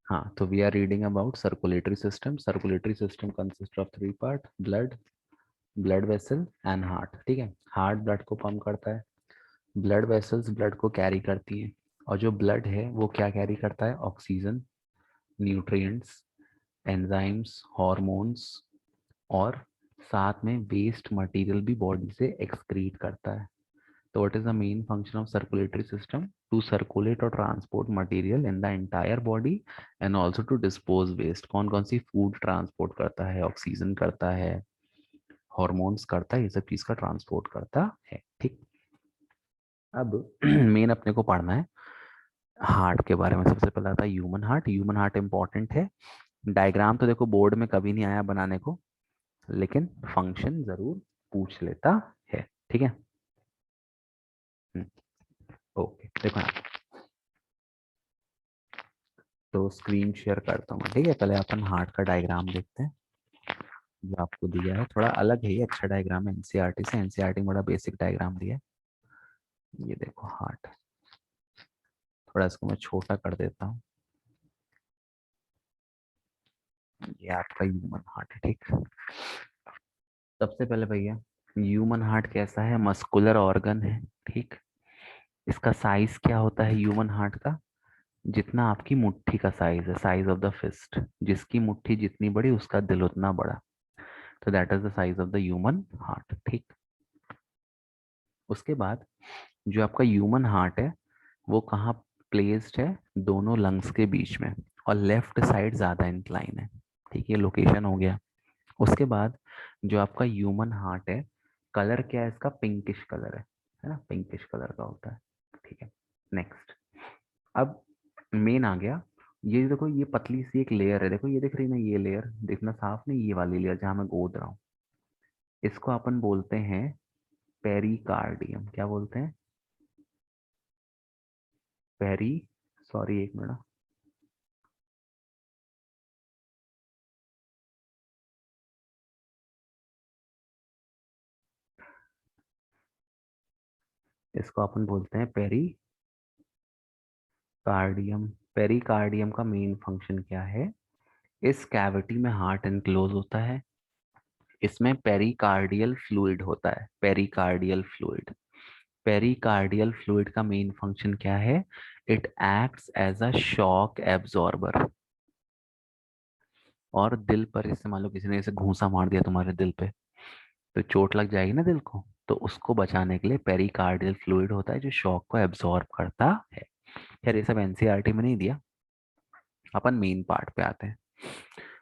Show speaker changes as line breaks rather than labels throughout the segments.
हाँ, तो we are reading about circulatory system. Circulatory system consist of three part: blood, blood vessel and heart. ठीक है, heart blood को pump करता है, ब्लड वेसल्स ब्लड को कैरी करती हैं, और जो ब्लड है वो क्या कैरी करता है? ऑक्सीजन, न्यूट्रिएंट्स, एंजाइम्स, हार्मोन्स, और साथ में वेस्ट मटेरियल भी बॉडी से एक्सक्रीट करता है. तो what is the main function of circulatory system? To circulate और transport material in the entire body and also to dispose waste. कौन कौन सी फूड ट्रांसपोर्ट करता है? ऑक्सीजन करता है, हॉर्मोन्स करता है, ये सब चीज का ट्रांसपोर्ट करता है. ठीक. अब मेन अपने को पढ़ना है हार्ट के बारे में. सबसे पहला था human heart. Human heart important है. डायग्राम तो देखो बोर्ड में कभी नहीं आया बनाने को, लेकिन फंक्शन जरूर पूछ लेता है. ठीक है. ओके, देखो यहाँ. तो स्क्रीन शेयर करता हूँ. ठीक है, पहले अपन हार्ट का डायग्राम देखते हैं जो आपको दिया है. थोड़ा अलग है ये, अच्छा डायग्राम है एनसीईआरटी से. एनसीईआरटी में बड़ा बेसिक डायग्राम दिया है. ये देखो हार्ट. थोड़ा इसको मैं छोटा कर देता हूँ. ये आपका ह्यूमन हार्ट है. ठीक. सबसे पहले भैया, ह्यूमन हार्ट कैसा है? मस्कुलर ऑर्गन है. ठीक. इसका साइज क्या होता है ह्यूमन हार्ट का? जितना आपकी मुट्ठी का साइज है, साइज ऑफ द फिस्ट. जिसकी मुट्ठी जितनी बड़ी उसका दिल उतना बड़ा. तो that is the size of the human heart. ठीक. उसके बाद जो आपका ह्यूमन हार्ट है वो कहाँ प्लेस्ड है? दोनों लंग्स के बीच में, और लेफ्ट साइड ज्यादा इंक्लाइन है. ठीक है, लोकेशन हो गया. उसके बाद जो आपका ह्यूमन हार्ट है, कलर क्या है इसका? पिंकिश कलर है ना? पिंकिश कलर का होता है. ठीक है. नेक्स्ट. अब मेन आ गया. ये देखो, ये पतली सी एक लेयर है. देखो ये दिख रही ना, ये लेयर दिखना साफ नहीं? ये वाली लेयर जहां मैं गोद रहा हूँ, इसको अपन बोलते हैं पेरिकार्डियम. क्या बोलते हैं? पेरी, सॉरी एक मिनट. इसको अपन बोलते हैं पेरिकार्डियम. पेरिकार्डियम का मेन फंक्शन क्या है? इस कैविटी में हार्ट एनक्लोज होता है. इसमें पेरिकार्डियल फ्लूइड होता है. Pericardial fluid. पेरिकार्डियल फ्लूइड का मेन फंक्शन क्या है? It acts as a shock absorber. और दिल पर, इससे मान लो किसी ने ऐसे घूंसा मार दिया तुम्हारे दिल पे, तो चोट लग जाएगी ना दिल को. तो उसको बचाने के लिए पेरिकार्डियल फ्लूइड होता है जो शॉक को एब्जॉर्ब करता है. यार ये सब एनसीईआरटी में नहीं दिया. अपन मेन पार्ट पे आते हैं.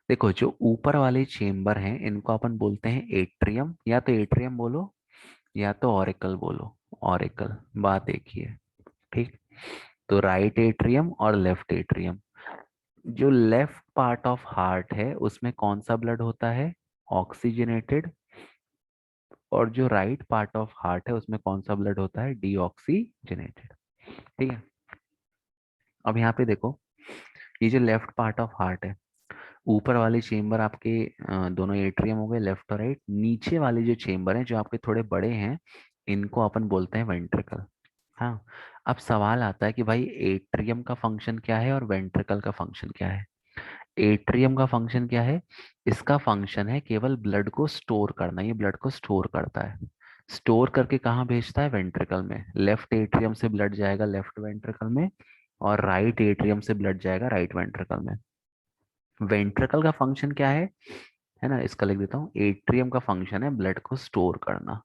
देखो जो ऊपर वाले चेम्बर हैं इनको अपन बोलते हैं एट्रियम. या तो एट्रियम बोलो या तो ऑरिकल बोलो. ऑरिकल, बात एक ही है. ठीक. तो राइट एट्रियम और लेफ्ट एट्रियम. जो लेफ्ट पार्ट ऑफ हार्ट है उसमें कौन सा ब्लड होता है? ऑक्सीजनेटेड. और जो राइट पार्ट ऑफ हार्ट है उसमें कौन सा ब्लड होता है? डीऑक्सीजनेटेड. ठीक है. अब यहाँ पे देखो, ये जो लेफ्ट पार्ट ऑफ हार्ट है, ऊपर वाले चेम्बर आपके दोनों एट्रियम हो गए, लेफ्ट और राइट. नीचे वाले जो चेम्बर हैं जो आपके थोड़े बड़े हैं, इनको अपन बोलते हैं वेंट्रिकल. हाँ. अब सवाल आता है कि भाई एट्रियम का फंक्शन क्या है और वेंट्रिकल का फंक्शन क्या है? एट्रियम का फंक्शन क्या है? इसका फंक्शन है केवल ब्लड को स्टोर करना. ये ब्लड को स्टोर करता है. स्टोर करके कहाँ भेजता है? वेंट्रिकल में. लेफ्ट एट्रियम से ब्लड जाएगा लेफ्ट वेंट्रिकल में, और राइट एट्रियम से ब्लड जाएगा राइट वेंट्रिकल में. वेंट्रिकल का फंक्शन क्या है ना? इसका लिख देता हूँ. एट्रियम का फंक्शन है ब्लड को स्टोर करना.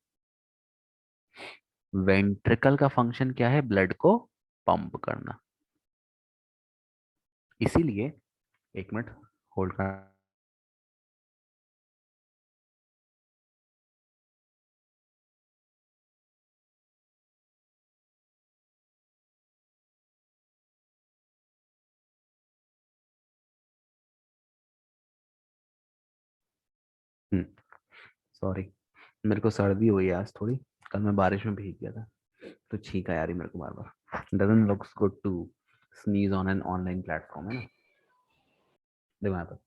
वेंट्रिकल का फंक्शन क्या है? ब्लड को पंप करना. इसीलिए, एक मिनट होल्ड कर. सॉरी, मेरे को सर्दी हुई है आज थोड़ी. कल मैं बारिश में भीग गया था, तो छींक आ यार मेरे को बार बार. Doesn't looks good to sneeze on an online platform, है ना? देखो यहाँ पर.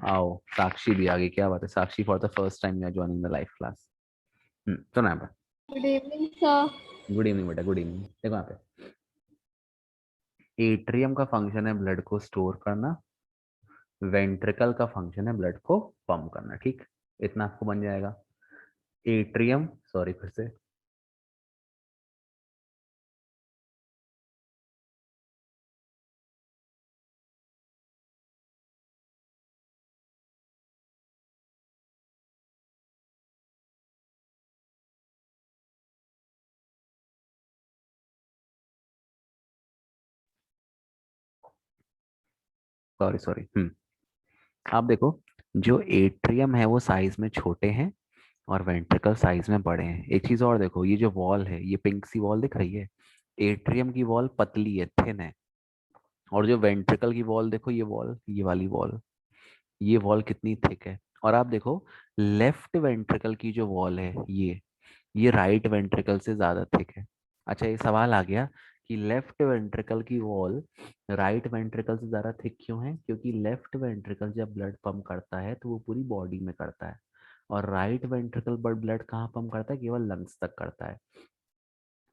आओ, साक्षी भी आ गई. क्या बात है Sakshi, for the first time you are joining the live class. सुनो यहाँ पर.
Good evening sir.
Good evening बेटा, गुड इवनिंग. देखो यहाँ पे, एट्रियम का फंक्शन है ब्लड को स्टोर करना, वेंट्रिकल का फंक्शन है ब्लड को पंप करना। ठीक, इतना आपको बन जाएगा। एट्रियम, सॉरी फिर से, सॉरी सॉरी, आप देखो, जो एट्रियम है वो साइज में छोटे हैं और वेंट्रिकल साइज में बड़े हैं। एक चीज और देखो, ये जो वॉल है, ये पिंक सी वॉल दिख रही है, एट्रियम की वॉल पतली है, थिन है। और जो वेंट्रिकल की वॉल देखो, ये वॉल, ये वाली वॉल, ये वॉल कितनी थिक है। और आप देखो, लेफ्ट वेंट्रिकल की जो वॉल है, ये राइट वेंट्रिकल से ज्यादा थिक है। अच्छा, ये सवाल आ गया कि लेफ्ट वेंट्रिकल की वॉल राइट वेंट्रिकल से ज्यादा थिक क्यों है? क्योंकि लेफ्ट वेंट्रिकल जब ब्लड पंप करता है तो वो पूरी बॉडी में करता है, और राइट वेंट्रिकल ब्लड कहाँ पंप करता है? केवल लंग्स तक करता है।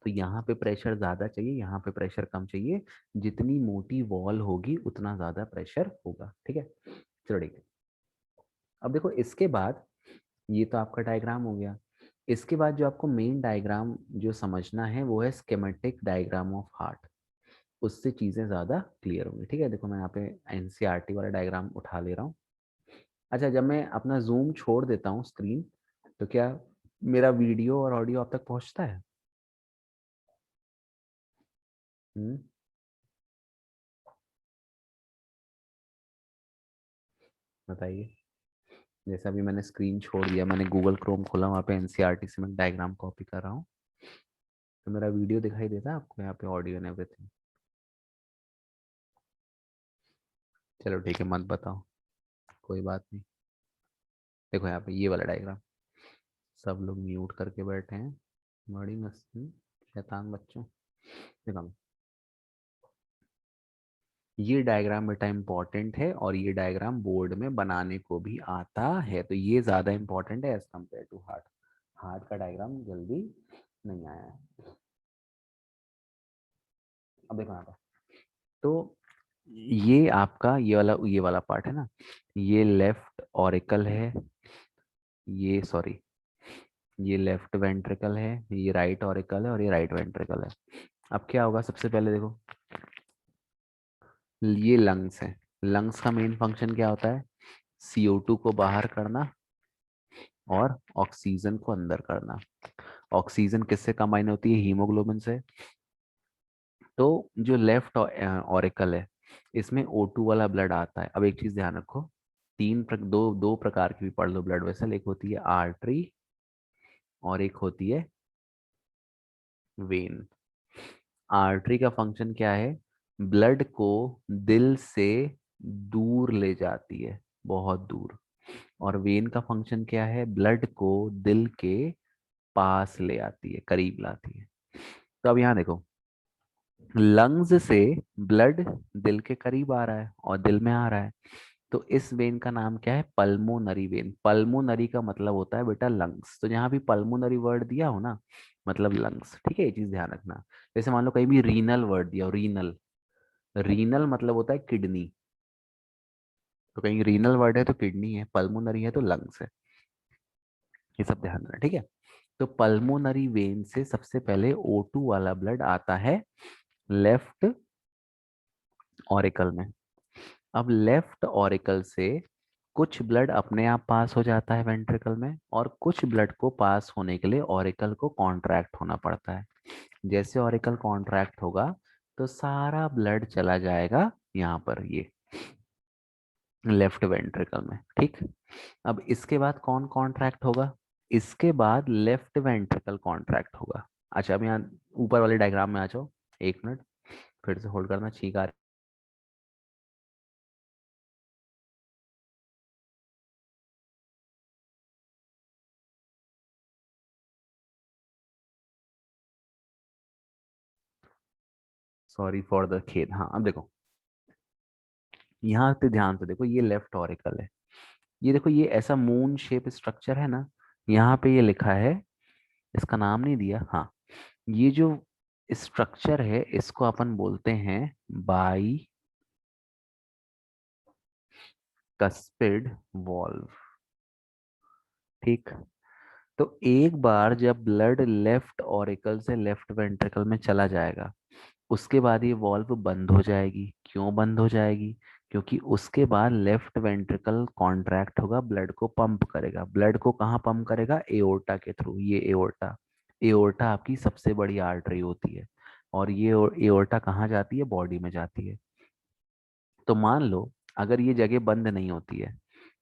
तो यहाँ पे प्रेशर ज्यादा चाहिए, यहाँ पे प्रेशर कम चाहिए। जितनी मोटी वॉल होगी उतना ज्यादा प्रेशर होगा। ठीक है, चलो ठीक है। अब देखो, इसके बाद ये तो आपका डायग्राम हो गया। इसके बाद जो आपको मेन डायग्राम जो समझना है वो है स्कीमेटिक डायग्राम ऑफ हार्ट। उससे चीजें ज्यादा क्लियर होंगी। ठीक है, देखो मैं यहाँ पे एनसीईआरटी वाला डायग्राम उठा ले रहा हूँ। अच्छा, जब मैं अपना जूम छोड़ देता हूँ स्क्रीन, तो क्या मेरा वीडियो और ऑडियो आप तक पहुंचता है? हम्म, बताइए। जैसे अभी मैंने स्क्रीन छोड़ दिया, मैंने गूगल क्रोम खोला, वहाँ पे एनसीईआरटी से मैं डायग्राम कॉपी कर रहा हूँ, तो मेरा वीडियो दिखाई देता है आपको यहाँ पे, ऑडियो एंड एवरीथिंग? चलो ठीक है, मत बताओ, कोई बात नहीं। देखो यहाँ पे ये वाला डायग्राम, सब लोग म्यूट करके बैठे हैं, बड़ी मस्ती, शैतान बच्चों। देखो, ये डायग्राम बेटा इंपॉर्टेंट है, और ये डायग्राम बोर्ड में बनाने को भी आता है, तो ये ज्यादा इंपॉर्टेंट है as compare to heart. Heart का डायग्राम जल्दी नहीं आया है। अब देखो यहाँ पर, तो ये आपका ये वाला पार्ट है ना, ये लेफ्ट ऑरिकल है, ये सॉरी, ये लेफ्ट वेंट्रिकल है, ये राइट ऑरिकल है, और ये राइट वेंट्रिकल है। अब क्या होगा, सबसे पहले देखो, ये लंग्स है। लंग्स का मेन फंक्शन क्या होता है? CO2 को बाहर करना और ऑक्सीजन को अंदर करना। ऑक्सीजन किससे कंबाइन होती है? हीमोग्लोबिन से। तो जो लेफ्ट ऑरिकल है, इसमें O2 वाला ब्लड आता है। अब एक चीज ध्यान रखो, दो दो प्रकार की भी पढ़ लो ब्लड वेसल, एक होती है आर्टरी और एक होती है वेन। आर्टरी का फंक्शन क्या है? ब्लड को दिल से दूर ले जाती है, बहुत दूर। और वेन का फंक्शन क्या है? ब्लड को दिल के पास ले आती है, करीब लाती है। तो अब यहाँ देखो, लंग्स से ब्लड दिल के करीब आ रहा है और दिल में आ रहा है, तो इस वेन का नाम क्या है? Pulmonary vein. पल्मोनरी का मतलब होता है बेटा लंग्स, तो जहां भी पल्मोनरी वर्ड दिया हो ना, मतलब लंग्स। ठीक है, ये चीज ध्यान रखना। जैसे मान लो कहीं भी रीनल वर्ड दिया हो, रीनल, रीनल मतलब होता है किडनी, तो कहीं रीनल वर्ड है तो किडनी है, पल्मोनरी है तो लंग्स है। ये सब ध्यान रखना, ठीक है। तो पल्मोनरी वेन से सबसे पहले O2 वाला ब्लड आता है लेफ्ट ऑरिकल में। अब लेफ्ट ऑरिकल से कुछ ब्लड अपने आप पास हो जाता है वेंट्रिकल में, और कुछ ब्लड को पास होने के लिए ऑरिकल को कॉन्ट्रैक्ट होना पड़ता है। जैसे ऑरिकल कॉन्ट्रैक्ट होगा तो सारा ब्लड चला जाएगा यहाँ पर, ये लेफ्ट वेंट्रिकल में। ठीक, अब इसके बाद कौन कॉन्ट्रैक्ट होगा? इसके बाद लेफ्ट वेंट्रिकल कॉन्ट्रैक्ट होगा। अच्छा, अब यहाँ ऊपर वाले डायग्राम में आ जाओ, एक मिनट, फिर से होल्ड करना, छींक आ रही। सॉरी फॉर द खेद। हाँ, अब देखो, यहाँ पे ध्यान से देखो, ये लेफ्ट ऑरिकल है, ये देखो, ये ऐसा मून शेप स्ट्रक्चर है ना, यहाँ पे ये लिखा है, इसका नाम नहीं दिया, हाँ, ये जो स्ट्रक्चर है, इसको अपन बोलते हैं बाई कस्पिड वॉल्व। ठीक। तो एक बार जब ब्लड लेफ्ट ऑरिकल से लेफ्ट वेंट्रिकल में चला जाएगा, उसके बाद ये वॉल्व बंद हो जाएगी। क्यों बंद हो जाएगी? क्योंकि उसके बाद लेफ्ट वेंट्रिकल कॉन्ट्रैक्ट होगा, ब्लड को पंप करेगा। ब्लड को कहाँ पंप करेगा? एओर्टा के थ्रू। ये एओर्टा, एओर्टा आपकी सबसे बड़ी आर्टरी होती है, और ये एओर्टा कहाँ जाती है? बॉडी में जाती है। तो मान लो अगर ये जगह बंद नहीं होती है,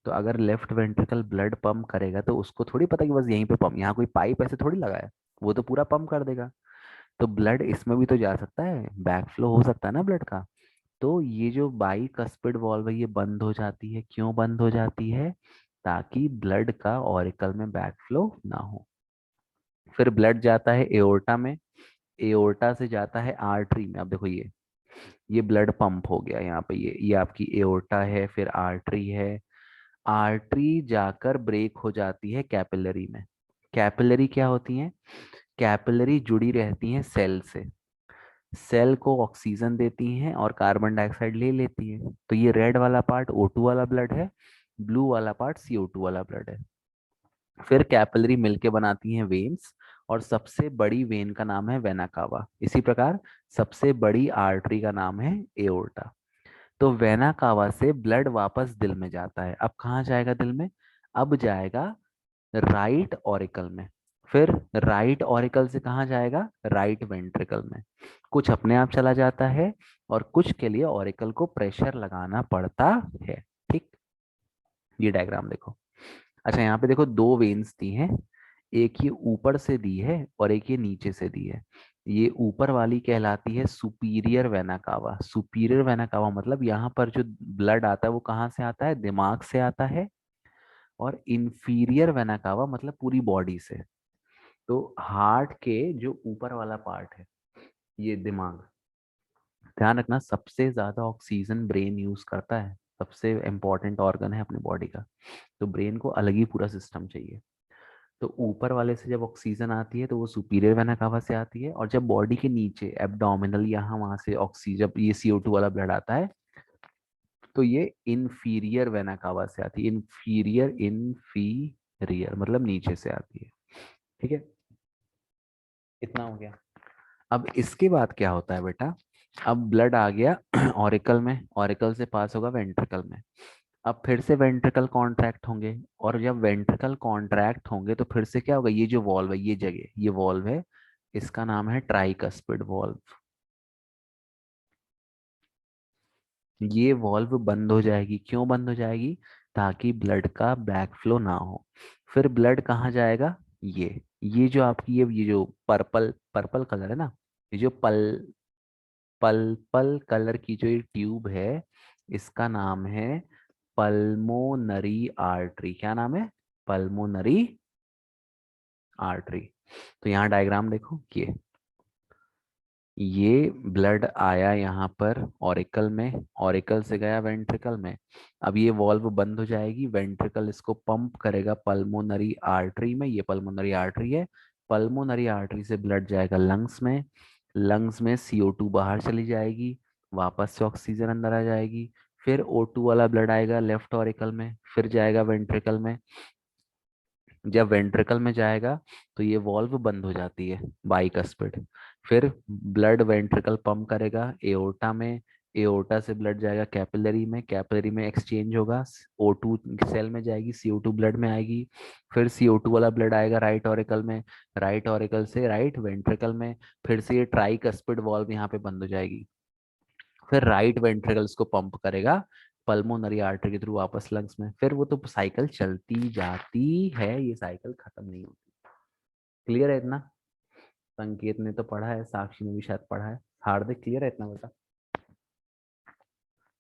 तो अगर लेफ्ट वेंट्रिकल ब्लड पंप करेगा तो उसको थोड़ी पता कि बस यहीं पे पंप, यहाँ कोई पाइप ऐसे थोड़ी लगा है, वो तो पूरा पंप कर देगा। तो ब्लड इसमें भी तो जा सकता है, बैक फ्लो हो सकता है ना ब्लड का। तो ये जो बाई कस्पिड वॉल्व है ये बंद हो जाती है। क्यों बंद हो जाती है? ताकि ब्लड का ऑरिकल में बैक फ्लो ना हो। फिर ब्लड जाता है एओर्टा में, एओर्टा से जाता है आर्टरी में। अब देखो ये ब्लड पंप हो गया यहाँ पे, ये आपकी एओर्टा है, फिर आर्टरी है। आर्टरी जाकर ब्रेक हो जाती है कैपिलरी में। कैपिलरी क्या होती है? कैपिलरी जुड़ी रहती हैं सेल से, सेल को ऑक्सीजन देती हैं और कार्बन डाइऑक्साइड ले लेती है। तो ये रेड वाला पार्ट O2 वाला ब्लड है, ब्लू वाला पार्ट CO2 वाला ब्लड है। फिर कैपिलरी मिलके बनाती हैं वेन्स, और सबसे बड़ी वेन का नाम है वेना कावा। इसी प्रकार सबसे बड़ी आर्टरी का नाम है एओर्टा। तो वेना कावा से ब्लड वापस दिल में जाता है। अब कहाँ जाएगा दिल में? अब जाएगा राइट ऑरिकल में। फिर राइट ऑरिकल से कहाँ जाएगा? राइट वेंट्रिकल में। कुछ अपने आप चला जाता है, और कुछ के लिए ऑरिकल को प्रेशर लगाना पड़ता है। ठीक। ये डायग्राम देखो। अच्छा, यहाँ पे देखो दो वेन्स दी हैं, एक ये ऊपर से दी है और एक ये नीचे से दी है। ये ऊपर वाली कहलाती है superior vena cava. Superior vena cava मतलब यहाँ पर जो ब्लड आता है वो कहाँ से आता है? दिमाग से आता है। और इंफीरियर वेना कावा मतलब पूरी बॉडी से। तो हार्ट के जो ऊपर वाला पार्ट है, ये दिमाग, ध्यान रखना सबसे ज्यादा ऑक्सीजन ब्रेन यूज करता है, सबसे इंपॉर्टेंट ऑर्गन है अपनी बॉडी का। तो ब्रेन को अलग ही पूरा सिस्टम चाहिए। तो ऊपर वाले से जब ऑक्सीजन आती है तो वो सुपीरियर वेना कावा से आती है, और जब बॉडी के नीचे एब्डोमिनल यहाँ वहां से ऑक्सीजन, जब ये CO2 वाला ब्लड आता है, तो ये इन्फीरियर वेना कावा से आती है। इन्फीरियर, इन्फीरियर मतलब नीचे से आती है। ठीक है, इतना हो गया। अब इसके बाद क्या होता है बेटा? अब ब्लड आ गया ऑरिकल में, ऑरिकल से पास होगा वेंट्रिकल में। अब फिर से वेंट्रिकल कॉन्ट्रैक्ट होंगे, और जब वेंट्रिकल कॉन्ट्रैक्ट होंगे तो फिर से क्या होगा? ये जो वॉल्व है, ये जगह, ये वॉल्व है, इसका नाम है ट्राइकस्पिड वॉल्व। ये वॉल्व बंद हो जाएगी। क्यों बंद हो जाएगी? ताकि ब्लड का बैक फ्लो ना हो। फिर ब्लड कहाँ जाएगा? ये जो आपकी ये जो पर्पल पर्पल कलर है ना, ये जो पल्पल कलर की जो ये ट्यूब है, इसका नाम है पल्मोनरी आर्टरी। क्या नाम है? Pulmonary artery. तो यहाँ डायग्राम देखो, ये ब्लड आया यहाँ पर ऑरिकल में, ऑरिकल से गया वेंट्रिकल में। अब ये वॉल्व बंद हो जाएगी, वेंट्रिकल इसको पंप करेगा पल्मोनरी आर्टरी में। ये पल्मोनरी आर्टरी है। पल्मोनरी आर्टरी से ब्लड जाएगा लंग्स में, लंग्स में CO2 बाहर चली जाएगी, वापस से ऑक्सीजन अंदर आ जाएगी। फिर O2 वाला ब्लड आएगा लेफ्ट ऑरिकल में, फिर जाएगा वेंट्रिकल में। जब वेंट्रिकल में जाएगा तो ये वॉल्व बंद हो जाती है, बाइकस्पिड। फिर ब्लड वेंट्रिकल पंप करेगा एओर्टा में, एओर्टा से ब्लड जाएगा कैपिलरी में, कैपिलरी में एक्सचेंज होगा, O2 सेल में जाएगी, CO2 ब्लड में आएगी। फिर CO2 वाला ब्लड आएगा राइट ऑरिकल में, राइट ऑरिकल से राइट वेंट्रिकल में। फिर से ये ट्राइकस्पिड वॉल्व यहाँ पे बंद हो जाएगी। फिर राइट वेंट्रिकल्स को पंप करेगा पल्मोनरी आर्टरी के थ्रू वापस लंग्स में। फिर वो तो साइकिल चलती जाती है, ये साइकिल खत्म नहीं होती। क्लियर है इतना? संकेत ने तो पढ़ा है, साक्षी ने भी शायद पढ़ा है। हार्दिक क्लियर है इतना बेटा?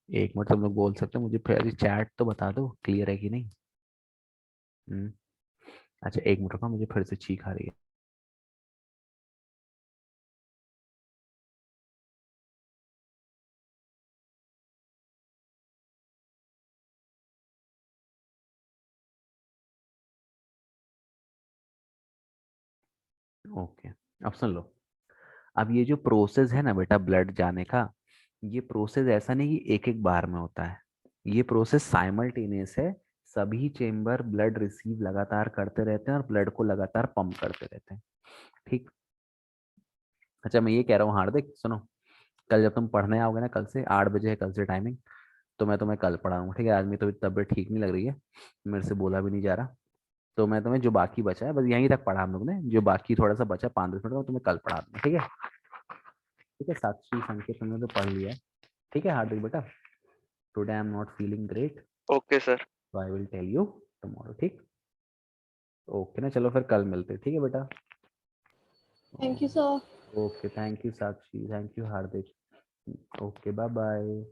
एक मिनट, तुम लोग बोल सकते हो मुझे फिर चैट तो बता दो क्लियर है कि नहीं। हम्म। अच्छा एक मिनट रुको, मुझे फिर से छींक आ रही है। ओके, अब सुन लो। अब ये जो प्रोसेस है ना बेटा ब्लड जाने का, ये प्रोसेस ऐसा नहीं कि एक एक बार में होता है, ये प्रोसेस साइमल्टेनियस है। सभी चेम्बर ब्लड रिसीव लगातार करते रहते हैं और ब्लड को लगातार पंप करते रहते हैं। ठीक। अच्छा मैं ये कह रहा हूँ हार्दिक सुनो, कल जब तुम पढ़ने आओगे ना, कल से 8 बजे है कल से टाइमिंग, तो मैं तुम्हें कल पढ़ाऊंगा, ठीक है? आज मेरी तो तबीयत ठीक नहीं लग रही है, मेरे से बोला भी नहीं जा रहा। तो मैं तुम्हें जो बाकी बचा है बस यहीं तक पढ़ा हम लोग ने, जो बाकी थोड़ा सा बचा 5-10 मिनट का तुम्हें कल पढ़ा दूंगा, ठीक है? ठीक है, साक्षी संकेत तुमने तो पढ़ लिया है। ठीक है हार्दिक बेटा, today I am not feeling great,
okay sir.
तो I will tell you tomorrow. ठीक। ओके ना, चलो फिर कल मिलते हैं, ठीक है बेटा?
Thank you sir.
Okay, thank you Sakshi, thank you Hardik. Okay bye bye.